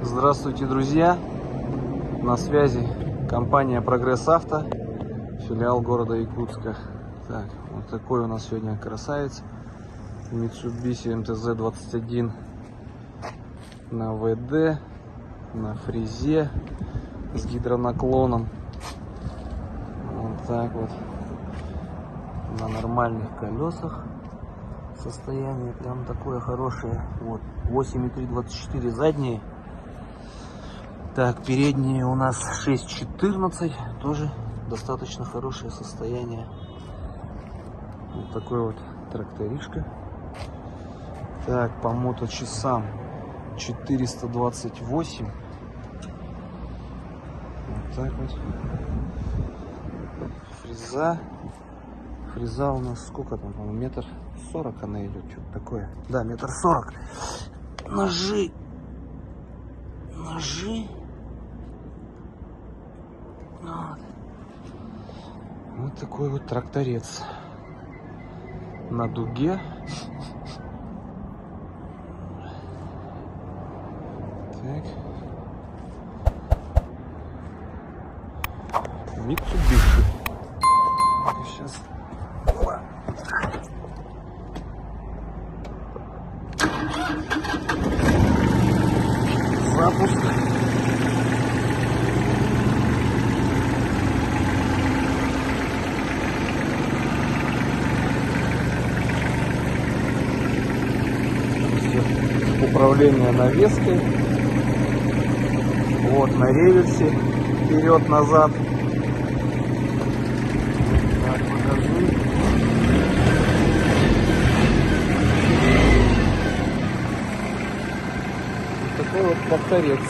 Здравствуйте, друзья! На связи компания Прогресс Авто, филиал города Якутска. Так, вот такой у нас сегодня красавец Mitsubishi MTZ-21 на ВД, на фрезе с гидронаклоном. Вот так вот, на нормальных колесах. Состояние прям такое хорошее. Вот 8,324 задние. Так, передние у нас 6,14, тоже достаточно хорошее состояние. Вот такой вот тракторишка. Так, по моточасам 428. Вот так вот. Фреза у нас сколько там, по-моему, 1,40 м она идет, что-то такое. Да, 1,40 м. Ножи. Вот такой вот тракторец на дуге. Так. Mitsubishi. Сейчас. Запуск. Управление навеской. Вот на реверсе. Вперед-назад. Так, покажу. Вот такой вот тракторец.